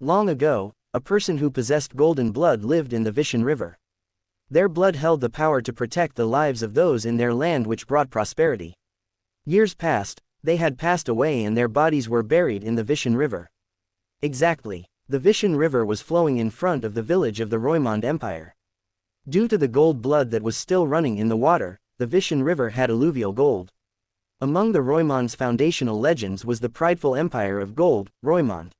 Long ago, a person who possessed golden blood lived in the Vishan River. Their blood held the power to protect the lives of those in their land, which brought prosperity. Years passed, they had passed away and their bodies were buried in the Vishan River. Exactly. The Vishan River was flowing in front of the village of the Roymonde Empire. Due to the gold blood that was still running in the water, the Vishan River had alluvial gold. Among the Roymonde's foundational legends was the prideful empire of gold, Roymonde.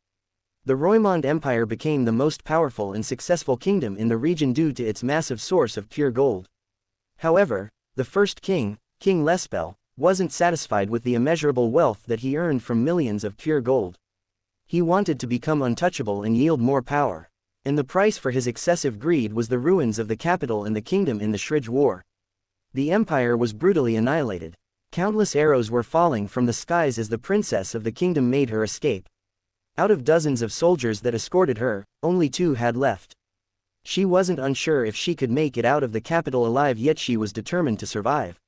The Roymonde Empire became the most powerful and successful kingdom in the region due to its massive source of pure gold. However, the first king, King Lespel, wasn't satisfied with the immeasurable wealth that he earned from millions of pure gold. He wanted to become untouchable and yield more power. And the price for his excessive greed was the ruins of the capital and the kingdom in the Shrij War. The empire was brutally annihilated. Countless arrows were falling from the skies as the princess of the kingdom made her escape. Out of dozens of soldiers that escorted her, only 2 had left. She wasn't unsure if she could make it out of the capital alive, yet she was determined to survive.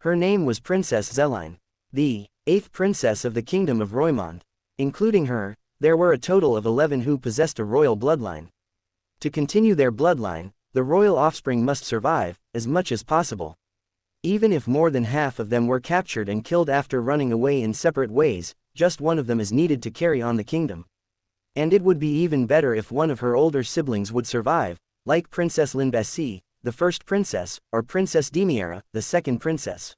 Her name was Princess Zelleine, the 8th princess of the kingdom of Roymonde. Including her, there were a total of 11 who possessed a royal bloodline. To continue their bloodline, the royal offspring must survive, as much as possible. Even if more than half of them were captured and killed after running away in separate ways, just one of them is needed to carry on the kingdom. And it would be even better if one of her older siblings would survive, like Princess Linbesi, the first princess, or Princess Demiera, the second princess.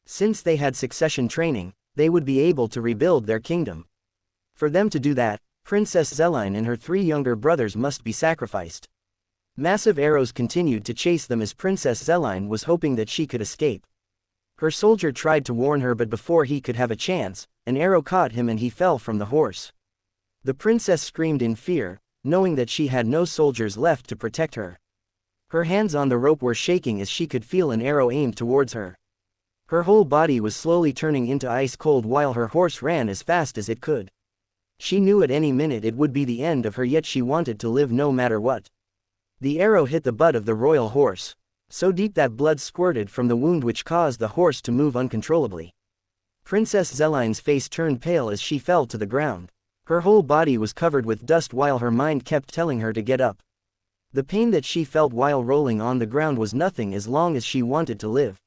Since they had succession training, they would be able to rebuild their kingdom. For them to do that, Princess Zelleine and her 3 younger brothers must be sacrificed. Massive arrows continued to chase them as Princess Zelleine was hoping that she could escape. Her soldier tried to warn her, but before he could have a chance, an arrow caught him and he fell from the horse. The princess screamed in fear, knowing that she had no soldiers left to protect her. Her hands on the rope were shaking as she could feel an arrow aimed towards her. Her whole body was slowly turning into ice cold while her horse ran as fast as it could. She knew at any minute it would be the end of her, yet she wanted to live no matter what. The arrow hit the butt of the royal horse, so deep that blood squirted from the wound, which caused the horse to move uncontrollably. Princess Zelleine's face turned pale as she fell to the ground. Her whole body was covered with dust while her mind kept telling her to get up. The pain that she felt while rolling on the ground was nothing as long as she wanted to live.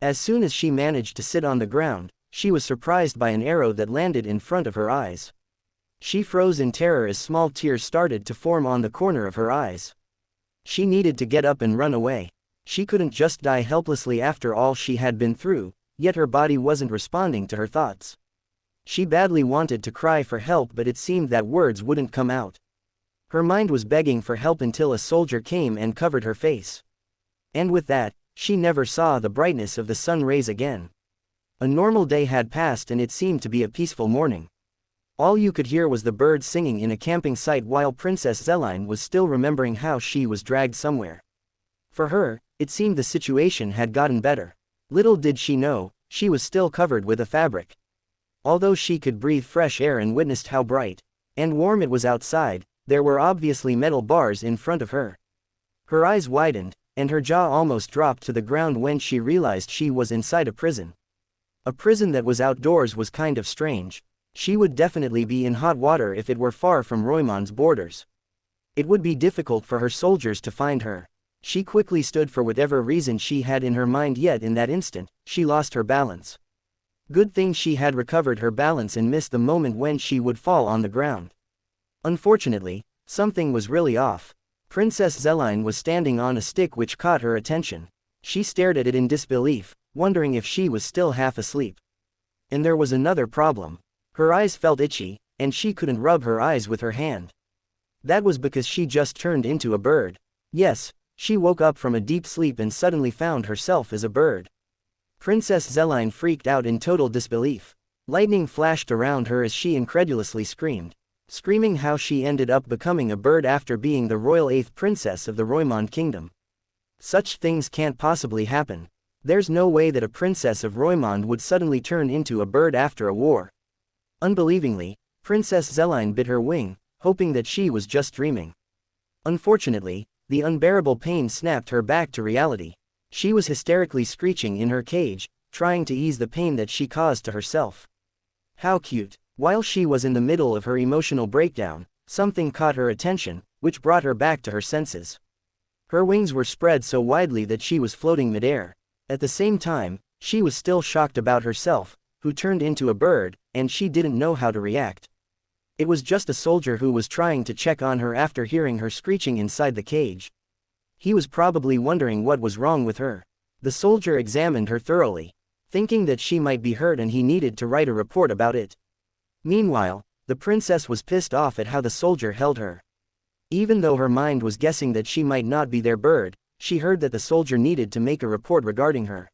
As soon as she managed to sit on the ground, she was surprised by an arrow that landed in front of her eyes. She froze in terror as small tears started to form on the corner of her eyes. She needed to get up and run away. She couldn't just die helplessly after all she had been through, yet her body wasn't responding to her thoughts. She badly wanted to cry for help, but it seemed that words wouldn't come out. Her mind was begging for help until a soldier came and covered her face. And with that, she never saw the brightness of the sun rays again. A normal day had passed and it seemed to be a peaceful morning. All you could hear was the birds singing in a camping site while Princess Zelleine was still remembering how she was dragged somewhere. For her, it seemed the situation had gotten better. Little did she know, she was still covered with a fabric. Although she could breathe fresh air and witnessed how bright and warm it was outside, there were obviously metal bars in front of her. Her eyes widened, and her jaw almost dropped to the ground when she realized she was inside a prison. A prison that was outdoors was kind of strange. She would definitely be in hot water if it were far from Roymonde's borders. It would be difficult for her soldiers to find her. She quickly stood for whatever reason she had in her mind, yet in that instant, she lost her balance. Good thing she had recovered her balance and missed the moment when she would fall on the ground. Unfortunately, something was really off. Princess Zelleine was standing on a stick which caught her attention. She stared at it in disbelief, wondering if she was still half asleep. And there was another problem. Her eyes felt itchy, and she couldn't rub her eyes with her hand. That was because she just turned into a bird. Yes, she woke up from a deep sleep and suddenly found herself as a bird. Princess Zelleine freaked out in total disbelief. Lightning flashed around her as she incredulously screaming how she ended up becoming a bird after being the royal 8th princess of the Roymonde kingdom. Such things can't possibly happen. There's no way that a princess of Roymonde would suddenly turn into a bird after a war. Unbelievingly, Princess Zelleine bit her wing, hoping that she was just dreaming. Unfortunately, the unbearable pain snapped her back to reality. She was hysterically screeching in her cage, trying to ease the pain that she caused to herself. How cute! While she was in the middle of her emotional breakdown, Something caught her attention, which brought her back to her senses. Her wings were spread so widely that she was floating midair. At the same time, she was still shocked about herself, who turned into a bird, and she didn't know how to react. It was just a soldier who was trying to check on her after hearing her screeching inside the cage. He was probably wondering what was wrong with her. The soldier examined her thoroughly, thinking that she might be hurt and he needed to write a report about it. Meanwhile, the princess was pissed off at how the soldier held her. Even though her mind was guessing that she might not be their bird, she heard that the soldier needed to make a report regarding her.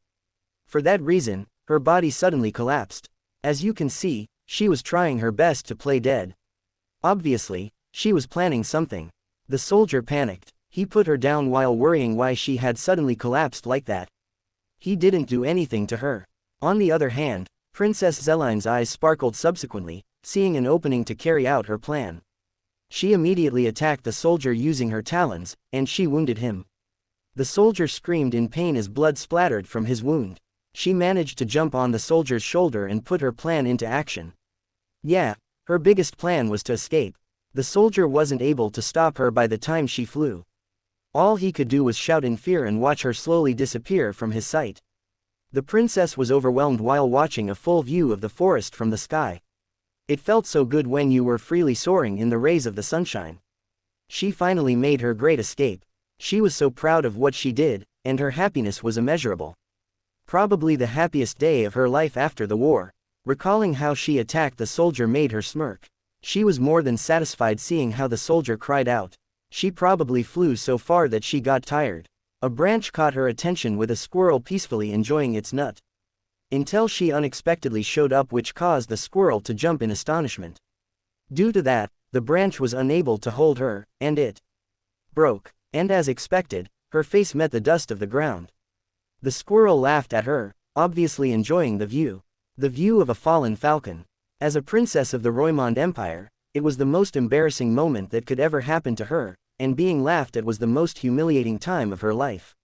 For that reason, her body suddenly collapsed. As you can see, she was trying her best to play dead. Obviously, she was planning something. The soldier panicked. He put her down while worrying why she had suddenly collapsed like that. He didn't do anything to her. On the other hand, Princess Zelleine's eyes sparkled subsequently, seeing an opening to carry out her plan. She immediately attacked the soldier using her talons, and she wounded him. The soldier screamed in pain as blood splattered from his wound. She managed to jump on the soldier's shoulder and put her plan into action. Yeah, her biggest plan was to escape. The soldier wasn't able to stop her by the time she flew. All he could do was shout in fear and watch her slowly disappear from his sight. The princess was overwhelmed while watching a full view of the forest from the sky. It felt so good when you were freely soaring in the rays of the sunshine. She finally made her great escape. She was so proud of what she did, and her happiness was immeasurable. Probably the happiest day of her life after the war. Recalling how she attacked the soldier made her smirk. She was more than satisfied seeing how the soldier cried out. She probably flew so far that she got tired. A branch caught her attention with a squirrel peacefully enjoying its nut. Until she unexpectedly showed up, which caused the squirrel to jump in astonishment. Due to that, the branch was unable to hold her, and it broke. And as expected, her face met the dust of the ground. The squirrel laughed at her, obviously enjoying the view. The view of a fallen falcon. As a princess of the Roymonde Empire, it was the most embarrassing moment that could ever happen to her, and being laughed at was the most humiliating time of her life.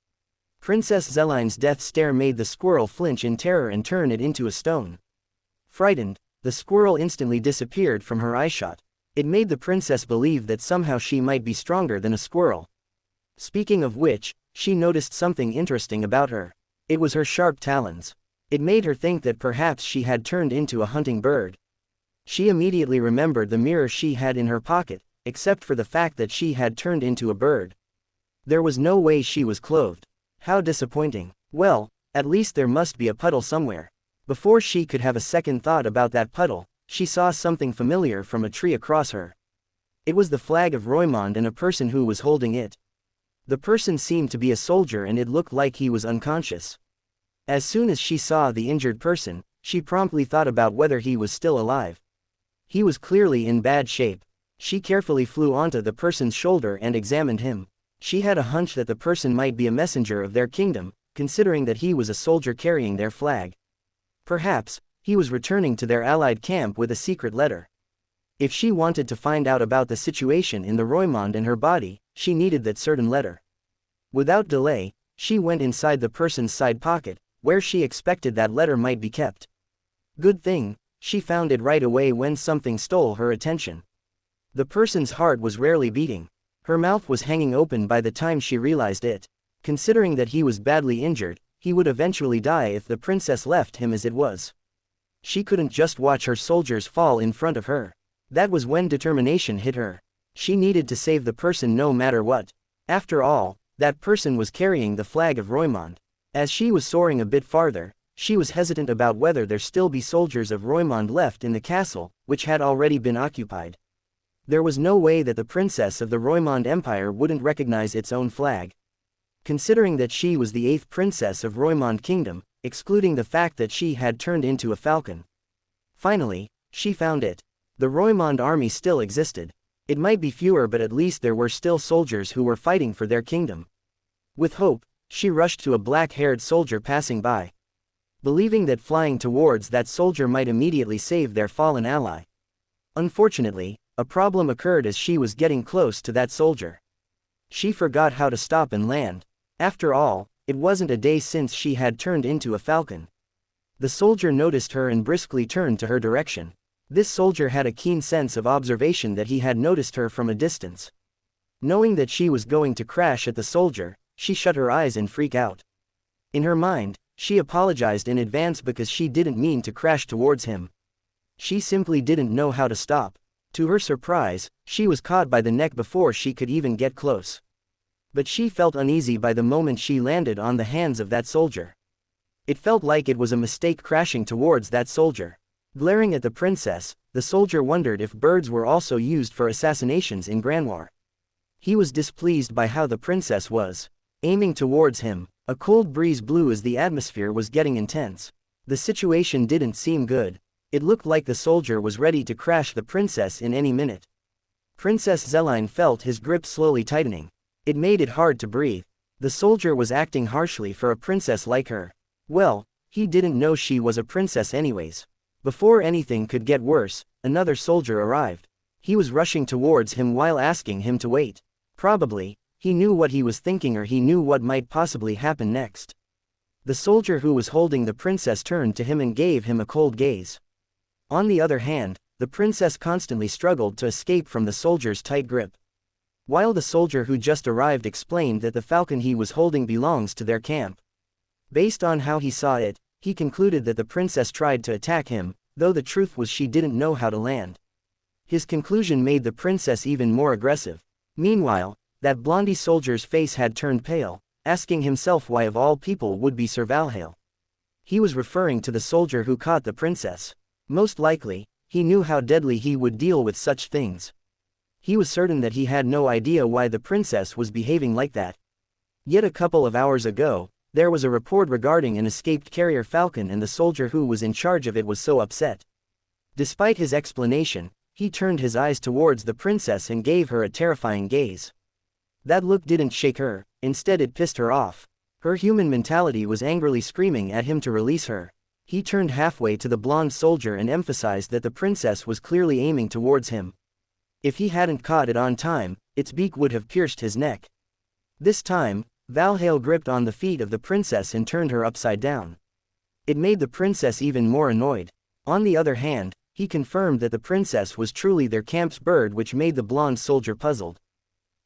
Princess Zelleine's death stare made the squirrel flinch in terror and turn it into a stone. Frightened, the squirrel instantly disappeared from her eyeshot. It made the princess believe that somehow she might be stronger than a squirrel. Speaking of which, she noticed something interesting about her. It was her sharp talons. It made her think that perhaps she had turned into a hunting bird. She immediately remembered the mirror she had in her pocket, except for the fact that she had turned into a bird. There was no way she was clothed. How disappointing. Well, at least there must be a puddle somewhere. Before she could have a second thought about that puddle, she saw something familiar from a tree across her. It was the flag of Roymonde and a person who was holding it. The person seemed to be a soldier and it looked like he was unconscious. As soon as she saw the injured person, she promptly thought about whether he was still alive. He was clearly in bad shape. She carefully flew onto the person's shoulder and examined him. She had a hunch that the person might be a messenger of their kingdom, considering that he was a soldier carrying their flag. Perhaps, he was returning to their allied camp with a secret letter. If she wanted to find out about the situation in the Roymonde and her body, she needed that certain letter. Without delay, she went inside the person's side pocket, where she expected that letter might be kept. Good thing, she found it right away when something stole her attention. The person's heart was rarely beating. Her mouth was hanging open by the time she realized it. Considering that he was badly injured, he would eventually die if the princess left him as it was. She couldn't just watch her soldiers fall in front of her. That was when determination hit her. She needed to save the person no matter what. After all, that person was carrying the flag of Roymonde. As she was soaring a bit farther, she was hesitant about whether there still be soldiers of Roymonde left in the castle, which had already been occupied. There was no way that the princess of the Roymonde Empire wouldn't recognize its own flag. Considering that she was the 8th princess of Roymonde Kingdom, excluding the fact that she had turned into a falcon. Finally, she found it. The Roymonde army still existed. It might be fewer, but at least there were still soldiers who were fighting for their kingdom. With hope, she rushed to a black-haired soldier passing by, believing that flying towards that soldier might immediately save their fallen ally. Unfortunately, a problem occurred as she was getting close to that soldier. She forgot how to stop and land. After all, it wasn't a day since she had turned into a falcon. The soldier noticed her and briskly turned to her direction. This soldier had a keen sense of observation that he had noticed her from a distance. Knowing that she was going to crash at the soldier, she shut her eyes and freak out. In her mind, she apologized in advance because she didn't mean to crash towards him. She simply didn't know how to stop. To her surprise, she was caught by the neck before she could even get close. But she felt uneasy by the moment she landed on the hands of that soldier. It felt like it was a mistake crashing towards that soldier. Glaring at the princess, the soldier wondered if birds were also used for assassinations in Granwar. He was displeased by how the princess was aiming towards him. A cold breeze blew as the atmosphere was getting intense. The situation didn't seem good. It looked like the soldier was ready to crash the princess in any minute. Princess Zelleine felt his grip slowly tightening. It made it hard to breathe. The soldier was acting harshly for a princess like her. Well, he didn't know she was a princess anyways. Before anything could get worse, another soldier arrived. He was rushing towards him while asking him to wait. Probably, he knew what he was thinking, or he knew what might possibly happen next. The soldier who was holding the princess turned to him and gave him a cold gaze. On the other hand, the princess constantly struggled to escape from the soldier's tight grip. While the soldier who just arrived explained that the falcon he was holding belongs to their camp. Based on how he saw it, he concluded that the princess tried to attack him, though the truth was she didn't know how to land. His conclusion made the princess even more aggressive. Meanwhile, that blondie soldier's face had turned pale, asking himself why of all people would be Sir Valhayle. He was referring to the soldier who caught the princess. Most likely, he knew how deadly he would deal with such things. He was certain that he had no idea why the princess was behaving like that. Yet a couple of hours ago, there was a report regarding an escaped carrier falcon, and the soldier who was in charge of it was so upset. Despite his explanation, he turned his eyes towards the princess and gave her a terrifying gaze. That look didn't shake her, instead it pissed her off. Her human mentality was angrily screaming at him to release her. He turned halfway to the blonde soldier and emphasized that the princess was clearly aiming towards him. If he hadn't caught it on time, its beak would have pierced his neck. This time, Valhayle gripped on the feet of the princess and turned her upside down. It made the princess even more annoyed. On the other hand, he confirmed that the princess was truly their camp's bird, which made the blonde soldier puzzled.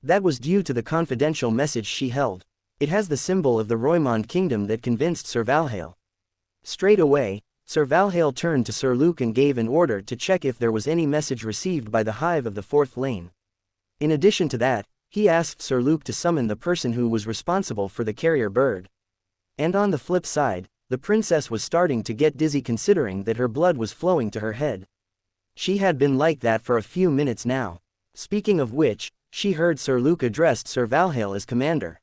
That was due to the confidential message she held. It has the symbol of the Roymonde kingdom that convinced Sir Valhayle. Straight away, Sir Valhayle turned to Sir Luke and gave an order to check if there was any message received by the hive of the fourth lane. In addition to that, he asked Sir Luke to summon the person who was responsible for the carrier bird. And on the flip side, the princess was starting to get dizzy considering that her blood was flowing to her head. She had been like that for a few minutes now. Speaking of which, she heard Sir Luke addressed Sir Valhayle as commander.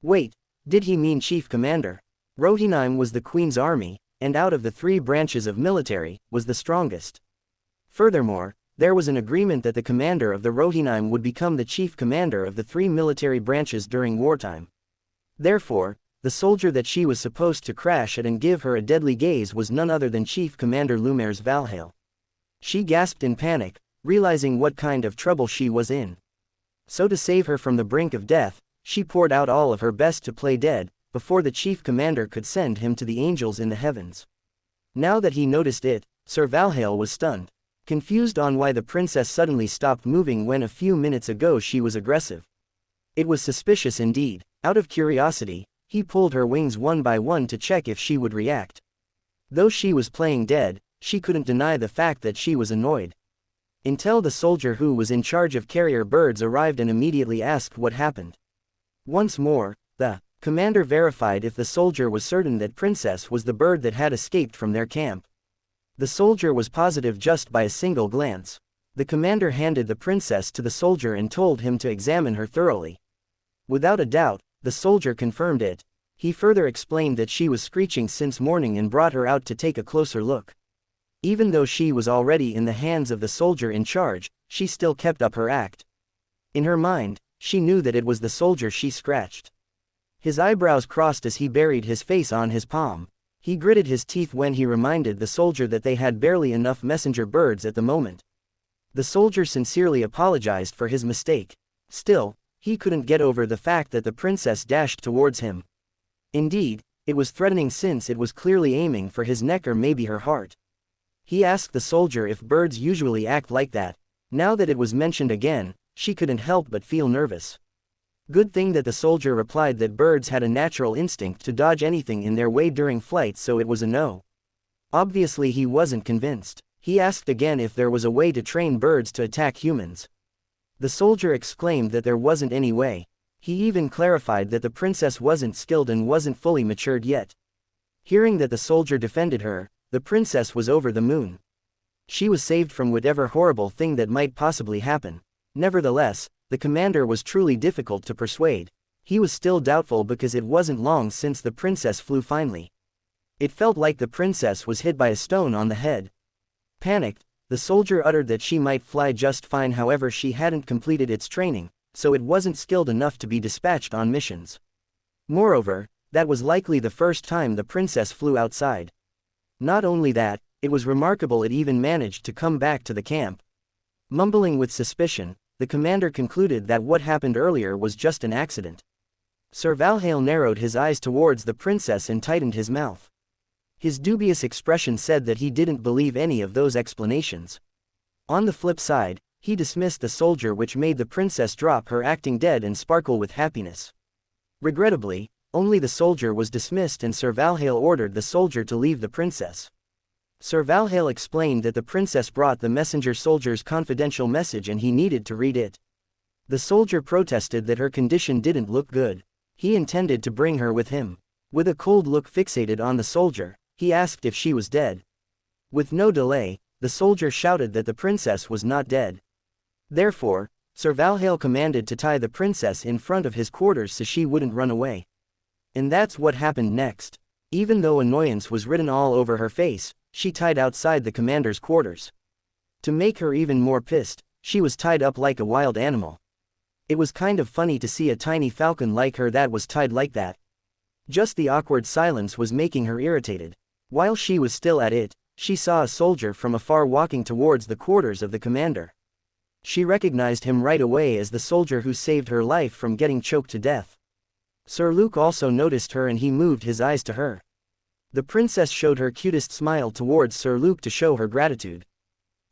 Wait, did he mean chief commander? Rohirrim was the queen's army, and out of the 3 branches of military, was the strongest. Furthermore, there was an agreement that the commander of the Rohirrim would become the chief commander of the 3 military branches during wartime. Therefore, the soldier that she was supposed to crash at and give her a deadly gaze was none other than Chief Commander Lumaire's Valhayle. She gasped in panic, realizing what kind of trouble she was in. So to save her from the brink of death, she poured out all of her best to play dead, before the chief commander could send him to the angels in the heavens. Now that he noticed it, Sir Valhayle was stunned, confused on why the princess suddenly stopped moving when a few minutes ago she was aggressive. It was suspicious indeed. Out of curiosity, he pulled her wings one by one to check if she would react. Though she was playing dead, she couldn't deny the fact that she was annoyed. Until the soldier who was in charge of carrier birds arrived and immediately asked what happened. Once more, the commander verified if the soldier was certain that princess was the bird that had escaped from their camp. The soldier was positive just by a single glance. The commander handed the princess to the soldier and told him to examine her thoroughly. Without a doubt, the soldier confirmed it. He further explained that she was screeching since morning and brought her out to take a closer look. Even though she was already in the hands of the soldier in charge, she still kept up her act. In her mind, she knew that it was the soldier she scratched. His eyebrows crossed as he buried his face on his palm. He gritted his teeth when he reminded the soldier that they had barely enough messenger birds at the moment. The soldier sincerely apologized for his mistake. Still, he couldn't get over the fact that the princess dashed towards him. Indeed, it was threatening since it was clearly aiming for his neck or maybe her heart. He asked the soldier if birds usually act like that. Now that it was mentioned again, she couldn't help but feel nervous. Good thing that the soldier replied that birds had a natural instinct to dodge anything in their way during flight, so it was a no. Obviously he wasn't convinced. He asked again if there was a way to train birds to attack humans. The soldier exclaimed that there wasn't any way. He even clarified that the princess wasn't skilled and wasn't fully matured yet. Hearing that the soldier defended her, the princess was over the moon. She was saved from whatever horrible thing that might possibly happen. Nevertheless, the commander was truly difficult to persuade. He was still doubtful because it wasn't long since the princess flew finally. It felt like the princess was hit by a stone on the head. Panicked, the soldier uttered that she might fly just fine, however she hadn't completed its training, so it wasn't skilled enough to be dispatched on missions. Moreover, that was likely the first time the princess flew outside. Not only that, it was remarkable it even managed to come back to the camp. Mumbling with suspicion, the commander concluded that what happened earlier was just an accident. Sir Valhayle narrowed his eyes towards the princess and tightened his mouth. His dubious expression said that he didn't believe any of those explanations. On the flip side, he dismissed the soldier, which made the princess drop her acting dead and sparkle with happiness. Regrettably, only the soldier was dismissed and Sir Valhayle ordered the soldier to leave the princess. Sir Valhayle explained that the princess brought the messenger soldier's confidential message and he needed to read it. The soldier protested that her condition didn't look good. He intended to bring her with him. With a cold look fixated on the soldier, he asked if she was dead. With no delay, the soldier shouted that the princess was not dead. Therefore, Sir Valhayle commanded to tie the princess in front of his quarters so she wouldn't run away. And that's what happened next. Even though annoyance was written all over her face, she tied outside the commander's quarters. To make her even more pissed, she was tied up like a wild animal. It was kind of funny to see a tiny falcon like her that was tied like that. Just the awkward silence was making her irritated. While she was still at it, she saw a soldier from afar walking towards the quarters of the commander. She recognized him right away as the soldier who saved her life from getting choked to death. Sir Luke also noticed her and he moved his eyes to her. The princess showed her cutest smile towards Sir Luke to show her gratitude.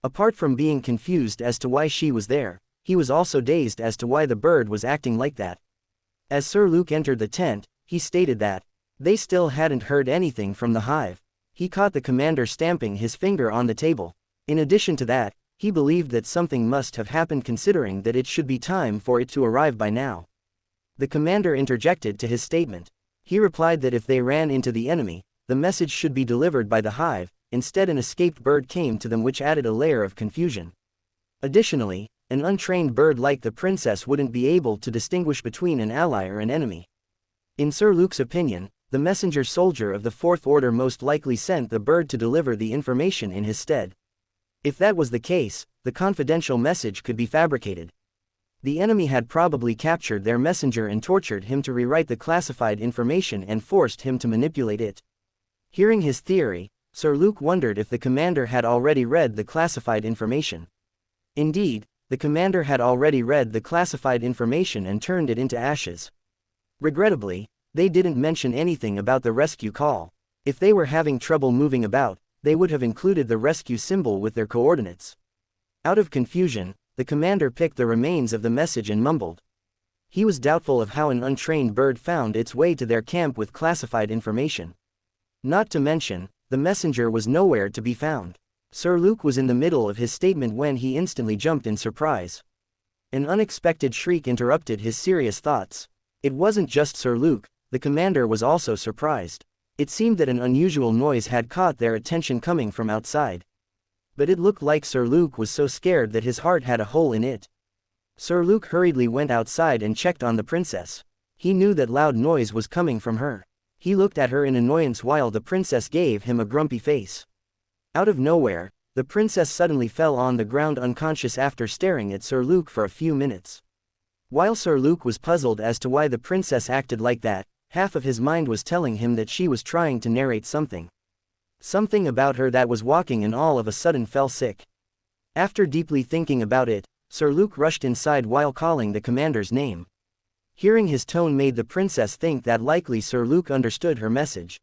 Apart from being confused as to why she was there, he was also dazed as to why the bird was acting like that. As Sir Luke entered the tent, he stated that they still hadn't heard anything from the hive. He caught the commander stamping his finger on the table. In addition to that, he believed that something must have happened considering that it should be time for it to arrive by now. The commander interjected to his statement. He replied that if they ran into the enemy, the message should be delivered by the hive. Instead, an escaped bird came to them, which added a layer of confusion. Additionally, an untrained bird like the princess wouldn't be able to distinguish between an ally or an enemy. In Sir Luke's opinion, the messenger soldier of the Fourth Order most likely sent the bird to deliver the information in his stead. If that was the case, the confidential message could be fabricated. The enemy had probably captured their messenger and tortured him to rewrite the classified information and forced him to manipulate it. Hearing his theory, Sir Luke wondered if the commander had already read the classified information. Indeed, the commander had already read the classified information and turned it into ashes. Regrettably, they didn't mention anything about the rescue call. If they were having trouble moving about, they would have included the rescue symbol with their coordinates. Out of confusion, the commander picked the remains of the message and mumbled. He was doubtful of how an untrained bird found its way to their camp with classified information. Not to mention, the messenger was nowhere to be found. Sir Luke was in the middle of his statement when he instantly jumped in surprise. An unexpected shriek interrupted his serious thoughts. It wasn't just Sir Luke, the commander was also surprised. It seemed that an unusual noise had caught their attention coming from outside. But it looked like Sir Luke was so scared that his heart had a hole in it. Sir Luke hurriedly went outside and checked on the princess. He knew that loud noise was coming from her. He looked at her in annoyance while the princess gave him a grumpy face. Out of nowhere, the princess suddenly fell on the ground unconscious after staring at Sir Luke for a few minutes. While Sir Luke was puzzled as to why the princess acted like that, half of his mind was telling him that she was trying to narrate something. Something about her that was walking and all of a sudden fell sick. After deeply thinking about it, Sir Luke rushed inside while calling the commander's name. Hearing his tone made the princess think that likely Sir Luke understood her message.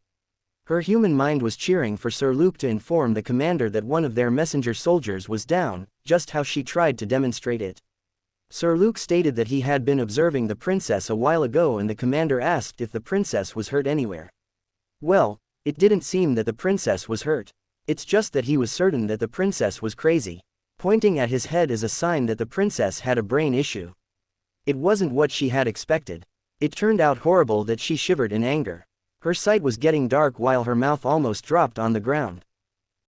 Her human mind was cheering for Sir Luke to inform the commander that one of their messenger soldiers was down, just how she tried to demonstrate it. Sir Luke stated that he had been observing the princess a while ago, and the commander asked if the princess was hurt anywhere. Well, it didn't seem that the princess was hurt. It's just that he was certain that the princess was crazy, pointing at his head as a sign that the princess had a brain issue. It wasn't what she had expected. It turned out horrible that she shivered in anger. Her sight was getting dark while her mouth almost dropped on the ground.